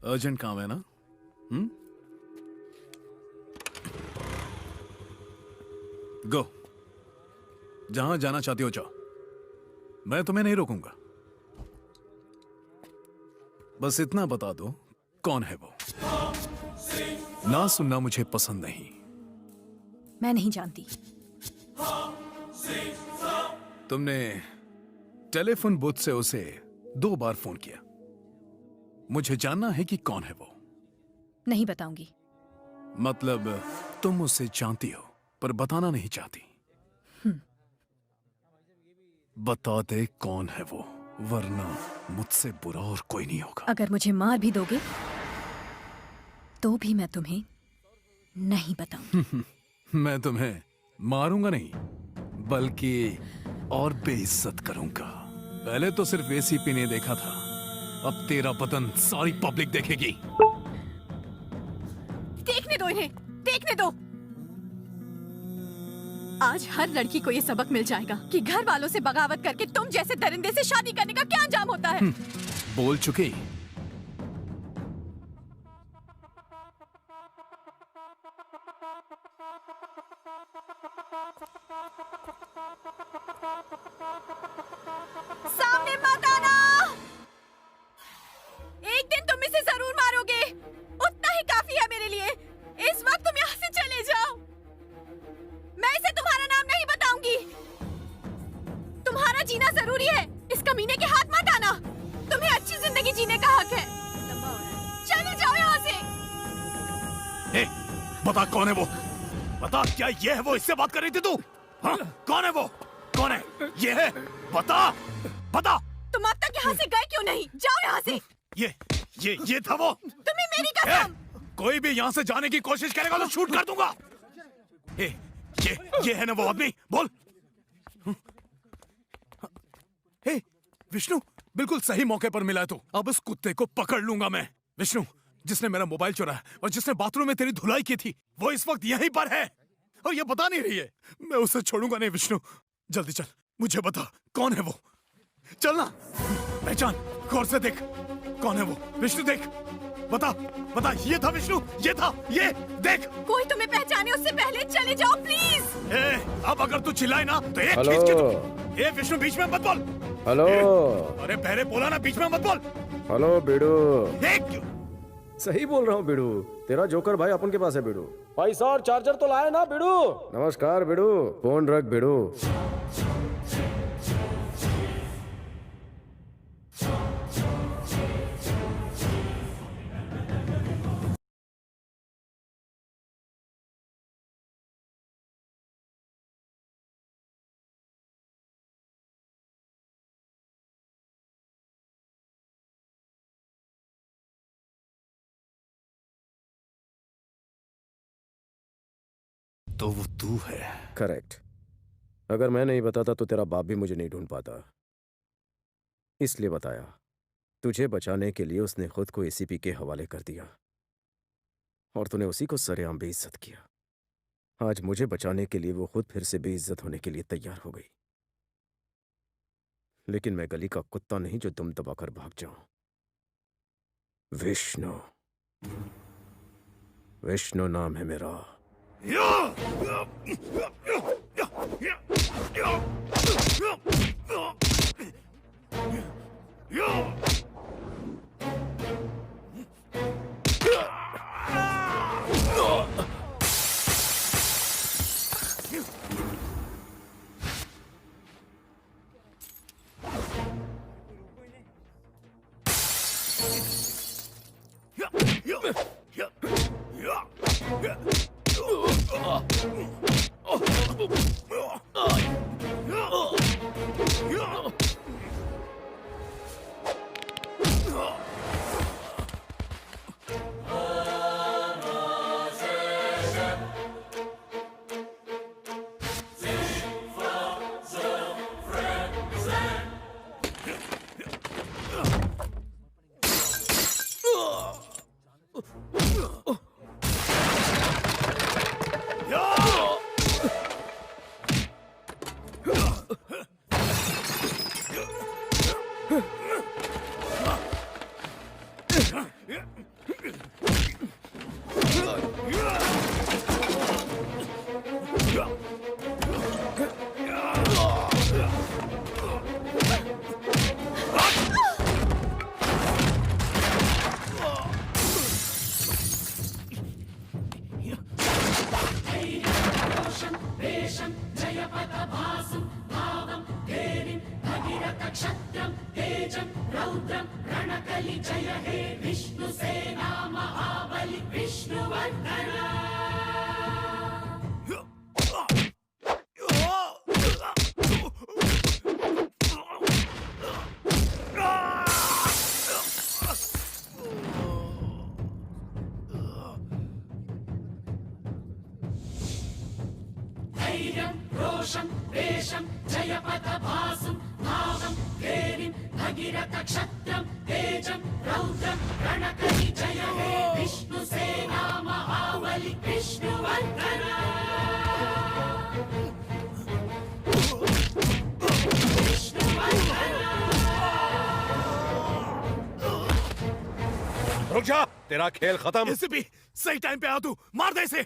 Urgent काम है ना? गो, जहां जाना चाहती हो जाओ, मैं तुम्हें नहीं रोकूंगा। बस इतना बता दो कौन है वो। ना सुनना मुझे पसंद नहीं। मैं नहीं जानती। तुमने टेलीफोन बूथ से उसे 2 बार फोन किया। मुझे जानना है कि कौन है वो। नहीं बताऊंगी। मतलब तुम उसे जानती हो पर बताना नहीं चाहती। बता दे कौन है वो, वरना मुझसे बुरा और कोई नहीं होगा। अगर मुझे मार भी दोगे तो भी मैं तुम्हें नहीं बताऊंगी। मैं तुम्हें मारूंगा नहीं, बल्कि और बेइज्जत करूंगा। पहले तो सिर्फ एसीपी ने देखा था, अब तेरा बदन सारी पब्लिक देखेगी। देखने दो इन्हें, देखने दो। आज हर लड़की को ये सबक मिल जाएगा कि घर वालों से बगावत करके तुम जैसे दरिंदे से शादी करने का क्या अंजाम होता है। बोल चुकी। सामने मत आना। एक दिन तुम इसे जरूर मारोगे, उतना ही काफी है मेरे लिए। इस वक्त तुम यहाँ से चले जाओ। मैं इसे तुम्हारा नाम नहीं बताऊंगी। तुम्हारा जीना जरूरी है, इस कमीने के हाथ मत आना। तुम्हें अच्छी जिंदगी जीने का हक है। चले जाओ यहाँ से। ए, बता कौन है वो। बता, क्या ये है वो? इससे बात कर रही थी तू? हाँ? कौन है वो? कौन है ये? है, बता बता। तुम अब तक यहाँ से गए क्यों नहीं? जाओ यहाँ से। ये था वो। तुम्हें मेरी कसम। कोई भी यहाँ से जाने की कोशिश करेगा तो शूट कर दूंगा। ये है ना वो आदमी? बोल। हे विष्णु, बिल्कुल सही मौके पर मिला है तू। अब इस कुत्ते को पकड़ लूंगा मैं। विष्णु, जिसने मेरा मोबाइल चुराया और जिसने बाथरूम में तेरी धुलाई की थी, वो इस वक्त यहीं पर है और ये बता नहीं रही है। मैं उसे छोड़ूंगा नहीं। विष्णु, जल्दी चल, मुझे बता कौन है वो। चलना, पहचान, गौर से देख कौन है वो। विष्णु देख, बता बता। ये था विष्णु, ये था, ये देख। कोई तुम्हें पहचाने उससे पहले चले जाओ प्लीज। अब अगर तू चिल्लाए ना तो एक खींच के तू। ए विष्णु, बीच में मत बोल। हेलो। अरे पहले बोला ना, बीच में मत बोल। हेलो बिडू। एक सही बोल रहा हूँ बिडू, तेरा जोकर भाई अपन के पास है बिडू। पैसा और चार्जर तो लाए ना बिडू? नमस्कार बिडू, फोन रख बिडू। तो वो तू है? करेक्ट। अगर मैं नहीं बताता तो तेरा बाप भी मुझे नहीं ढूंढ पाता, इसलिए बताया। तुझे बचाने के लिए उसने खुद को एसीपी के हवाले कर दिया और तूने उसी को सरेआम बेइज्जत किया। आज मुझे बचाने के लिए वो खुद फिर से बेइज्जत होने के लिए तैयार हो गई। लेकिन मैं गली का कुत्ता नहीं जो दुम दबाकर भाग जाऊं। विष्णु, विष्णु नाम है मेरा। रुक जा, तेरा खेल खत्म। एसीपी सही टाइम पे आ तू, मार दे इसे।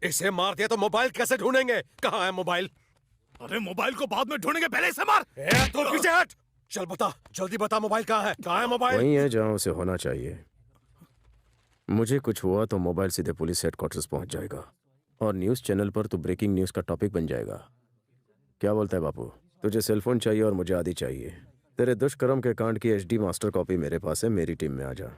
इसे मार दिया तो मोबाइल कैसे ढूंढेंगे? कहाँ है मोबाइल? अरे मोबाइल को बाद में ढूंढेंगे, पहले इसे मार। तू पीछे हट। चल बता, जल्दी बता मोबाइल कहाँ है? कहाँ है मोबाइल? वहीं है जहां उसे होना चाहिए। मुझे कुछ हुआ तो मोबाइल सीधे पुलिस हेडक्वार्टर्स पहुंच जाएगा और न्यूज़ चैनल पर तो ब्रेकिंग न्यूज़ का टॉपिक बन जाएगा। क्या बोलता है बापू? तुझे सेलफोन चाहिए और मुझे आदि चाहिए। तेरे दुष्कर्म के कांड की HD मास्टर कॉपी मेरे पास है, मेरी टीम में आ जा।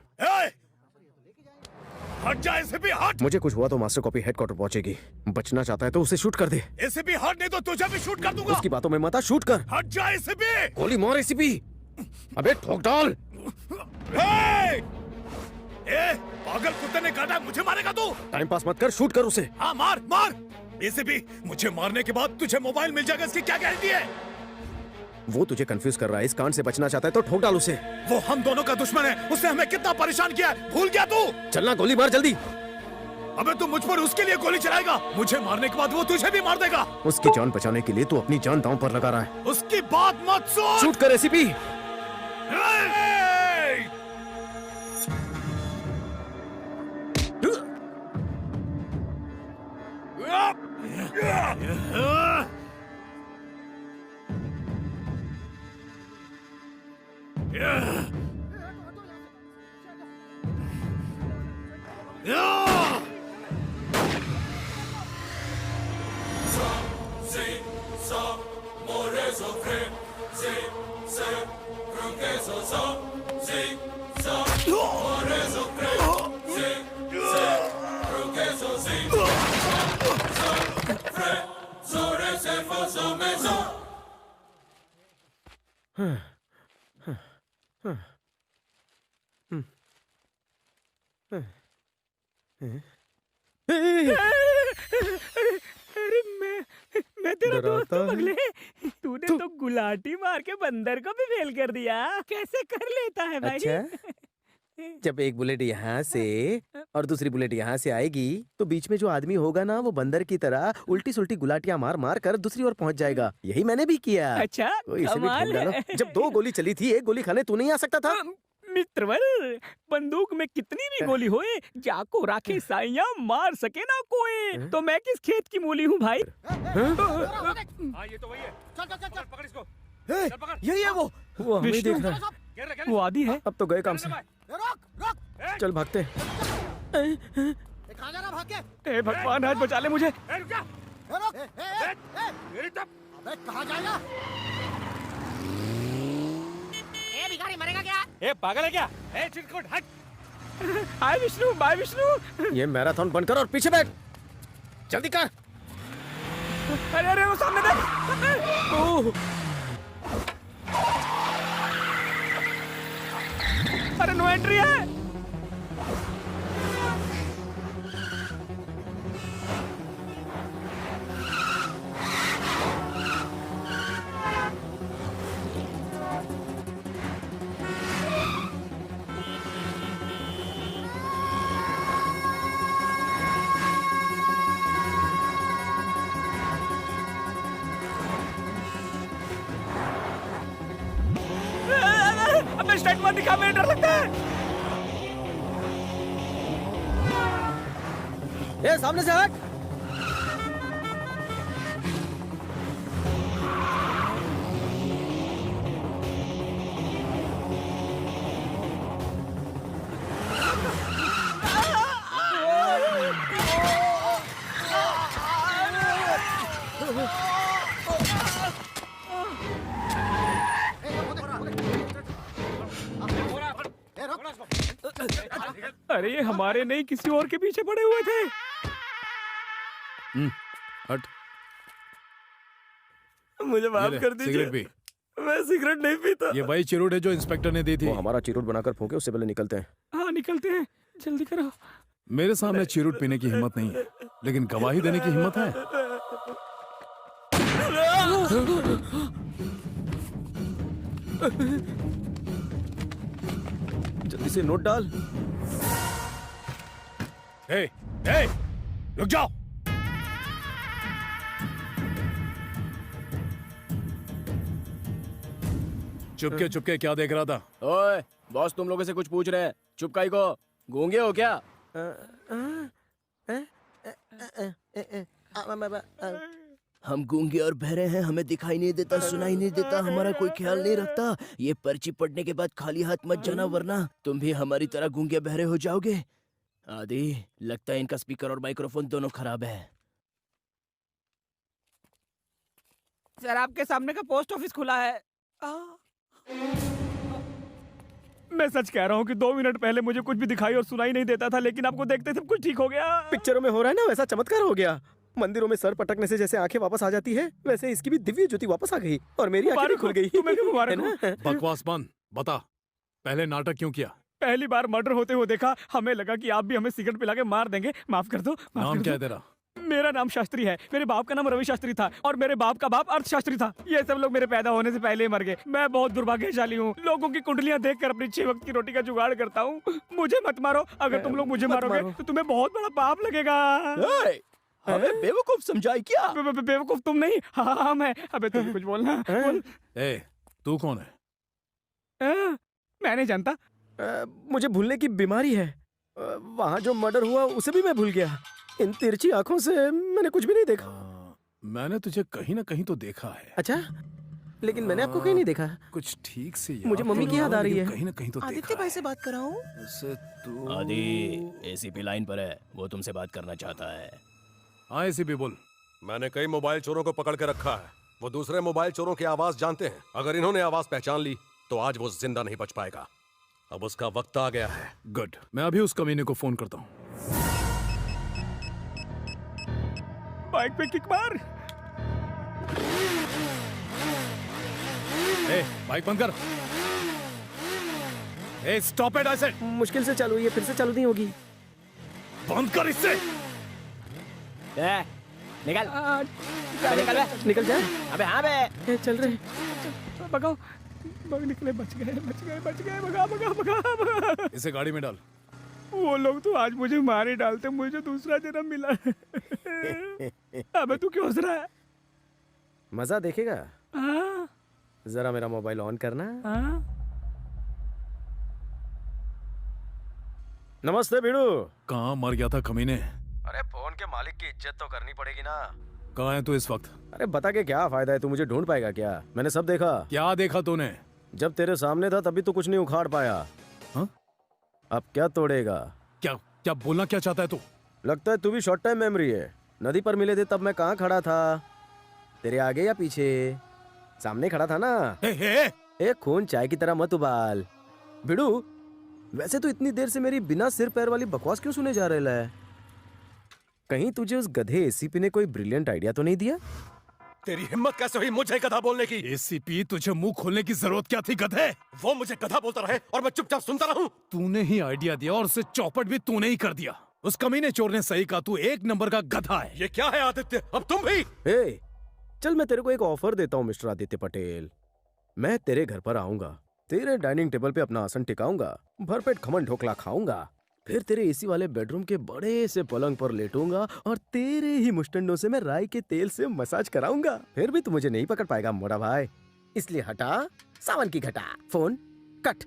हट जा एसीपी, हट। मुझे कुछ हुआ तो मास्टर कॉपी हेडक्वार्टर पहुंचेगी। बचना चाहता है तो उसे शूट कर दे। एसीपी हट, नहीं तो तुझे भी शूट कर दूंगा। उसकी बातों में मत आ, शूट कर। हट जा एसीपी। गोली मार एसीपी। अबे ठोक डाल। पागल कुत्ते ने काटा, मुझे मारेगा तू? टाइम पास मत कर, शूट कर उसे। हाँ मार मार। एसीपी मुझे मारने के बाद तुझे मोबाइल मिल जाएगा, इसकी क्या गारंटी है? वो तुझे कंफ्यूज कर रहा है, इस कांड से बचना चाहता है तो ठोक डाल उसे। वो हम दोनों का दुश्मन है, उसने हमें कितना परेशान किया है, भूल गया तू? चलना, गोली मार जल्दी। अबे तू मुझ पर उसके लिए गोली चलाएगा, मुझे मारने के बाद वो तुझे भी मार देगा। उसकी जान बचाने के लिए तू अपनी जान दांव पर लगा रहा है। उसकी बात मत सुन। शूट कर एसीपी। अरे मैं तेरा दोस्त हूँ पगले। तूने तो गुलाटी मार के बंदर को भी फेल कर दिया। कैसे कर लेता है भाई? अच्छा, जब एक बुलेट यहाँ से और दूसरी बुलेट यहाँ से आएगी तो बीच में जो आदमी होगा ना, वो बंदर की तरह उल्टी सुल्टी गुलाटियां मार मार कर दूसरी ओर पहुँच जाएगा। यही मैंने भी किया। अच्छा, तो इसे भी कमाल ठोक डालो। है। जब 2 गोली चली थी, 1 गोली खाने तू नहीं आ सकता था? मित्रवर, बंदूक में कितनी भी गोली होए, जाको राखे साइया मार सके ना कोई। तो मैं किस खेत की मूली हूँ भाई? हाँ ये तो वही है। चल चल चल, पकड़ इसको। चल पकड़। यही है वो हमें विष्णु, देख रहा है। वो आदि है। अब तो गए काम से। चल भागते। कहाँ जा रहा भाग के? हे भगवान, आज बचा ले मुझे। रुक जा। मेरी तरफ। अबे कहाँ जाएगा? भिखारी मरेगा क्या? ए पागल है क्या? ए चिरकुट हट। हाय विष्णु, बाय विष्णु। ये मैराथन बंद कर और पीछे बैठ। जल्दी कर। अरे अरे वो सामने देख। ओह, अरे नो एंट्री है। अबे स्टार्ट मत दिखा, मुझे डर लगता है। ए सामने से हट। अरे ये हमारे नहीं किसी और के पीछे पड़े हुए थे। हट। मुझे ये माफ ले, कर दीजिए, सिगरेट पी। मैं सिगरेट नहीं पीता। ये वही चिरूट है जो इंस्पेक्टर ने दी थी। वो हमारा चिरूट बनाकर फूके, उससे पहले निकलते हैं। हाँ निकलते हैं, जल्दी करो। मेरे सामने चिरूट पीने की हिम्मत नहीं है, लेकिन गवाही देने की हिम्मत है। जल्दी से नोट डाल। ए, ए, रुक जाओ। चुपके चुपके क्या देख रहा था? ओए बॉस तुम लोगों से कुछ पूछ रहे हैं, चुप काई को, गूंगे हो क्या? हम गूंगे और बहरे हैं, हमें दिखाई नहीं देता, सुनाई नहीं देता, हमारा कोई ख्याल नहीं रखता। ये पर्ची पढ़ने के बाद खाली हाथ मत जाना, वरना तुम भी हमारी तरह गूंगे बहरे हो जाओगे। आदि लगता है इनका स्पीकर और माइक्रोफोन दोनों खराब है। सर आपके सामने का पोस्ट ऑफिस खुला है। मैं सच कह रहा हूँ कि 2 मिनट पहले मुझे कुछ भी दिखाई और सुनाई नहीं देता था, लेकिन आपको देखते सब कुछ ठीक हो गया। पिक्चरों में हो रहा है ना, वैसा चमत्कार हो गया। मंदिरों में सर पटकने से जैसे आंखें वापस आ जाती है, वैसे इसकी भी दिव्य ज्योति वापस आ गई और मेरी आंखें भी खुल गई। तुम्हें भी मुबारक है हो। ना? बकवास बंद, बता पहले नाटक क्यों किया? पहली बार मर्डर होते हुए देखा, हमें लगा कि आप भी हमें सिगरेट पिला के मार देंगे। माफ कर दो। माफ नाम कर क्या दो। है तेरा? मेरा नाम शास्त्री है। मेरे बाप का नाम रवि शास्त्री था और मेरे बाप का बाप अर्थशास्त्री था। ये सब लोग मेरे पैदा होने से पहले ही मर गए। मैं बहुत दुर्भाग्यशाली हूँ। लोगों की कुंडलियाँ देखकर अपनी 6 वक्त की रोटी का जुगाड़ करता हूँ। मुझे मत मारो। अगर तुम लोग मुझे मत मारोगे मारो। तो तुम्हें बहुत बड़ा पाप लगेगा। हमें बेवकूफ समझाई क्या? बेवकूफ तुम नहीं, हाँ मैं। अबे तुम कुछ बोलना। बोल। ए, तू कौन है? मैं नहीं जानता। मुझे भूलने की बीमारी है। वहाँ जो मर्डर हुआ उसे भी मैं भूल गया। इन तिरछी आंखों से मैंने कुछ भी नहीं देखा। मैंने तुझे कहीं ना कहीं तो देखा है। अच्छा, लेकिन मैंने आपको कहीं नहीं देखा। कुछ ठीक से याद मुझे मम्मी तो की याद नहीं आ रही लेकिन है। कहीं ना कहीं तो आदित्य देखा भाई है। से बात कर रहा हूँ। ऐसे तू आदि एसीपी लाइन पर है, वो तुमसे बात करना चाहता है। हाँ एसीपी बोल। मैंने कई मोबाइल चोरों को पकड़ के रखा है। वो दूसरे मोबाइल चोरों की आवाज जानते हैं। अगर इन्होंने आवाज पहचान ली तो आज वो जिंदा नहीं बच पाएगा। अब उसका वक्त आ गया है। गुड, मैं अभी उस कमीने को फोन करता हूँ। बाइक पे किक मार। ए, बाइक बंद कर। ए, स्टॉप इट आई सेड। मुश्किल से चालू हुई है, फिर से चालू नहीं होगी। बंद कर इससे। निकल निकल बे। निकल जाए। अबे हाँ बे। चल रहे। भगाओ। निकले, बच गए। भगा। इसे गाड़ी में डाल। वो लोग तो आज मुझे मार ही डालते, मुझे दूसरा जन्म मिला। अबे तू क्यों हंस रहा है? मजा देखेगा? हाँ? जरा मेरा मोबाइल ऑन करना। हाँ? नमस्ते भिड़ू। कहाँ मर गया था कमीने? अरे फोन के मालिक की इज्जत तो करनी पड़ेगी ना। कहाँ है तू इस वक्त? अरे बता के क्या फायदा है, तू मुझे ढूंढ पाएगा क्या? मैंने सब देखा। क्या देखा तूने? जब तेरे सामने था तभी तो कुछ नहीं उखाड़ पाया। हाँ? अब क्या तोड़ेगा? क्या क्या बोलना क्या चाहता है तू? लगता है तू भी शॉर्ट टाइम मेमोरी है। नदी पर मिले थे तब मैं कहाँ खड़ा था? तेरे आगे या पीछे? सामने खड़ा था ना। ए खून चाय की तरह मत उबाल। भिड़ू, वैसे तो इतनी देर से मेरी बिना सिर पैर वाली बकवास क्यों सुने जा रहा है? कहीं तुझे उस गधे एसीपी ने कोई ब्रिलियंट आइडिया तो नहीं दिया? तेरी हिम्मत कैसे हुई मुझे गधा बोलने की? एसीपी, तुझे मुंह खोलने की जरूरत क्या थी गधे? वो मुझे गधा बोलता रहे और मैं चुपचाप सुनता रहूं? तूने ही आइडिया दिया और उसे चौपट भी तूने ही कर दिया। उस कमीने चोर ने सही कहा, तू 1 नंबर का गधा है। ये क्या है आदित्य? अब तुम भी? ए, चल मैं तेरे को एक ऑफर देता हूँ मिस्टर आदित्य पटेल। मैं तेरे घर पर आऊंगा, तेरे डाइनिंग टेबल पे अपना आसन टिकाऊंगा, भरपेट खमन ढोकला खाऊंगा, फिर तेरे एसी वाले बेडरूम के बड़े से पलंग पर लेटूंगा और तेरे ही मुस्टंडों से मैं राई के तेल से मसाज कराऊंगा। फिर भी तू मुझे नहीं पकड़ पाएगा मोटा भाई, इसलिए हटा सावन की घटा। Phone cut.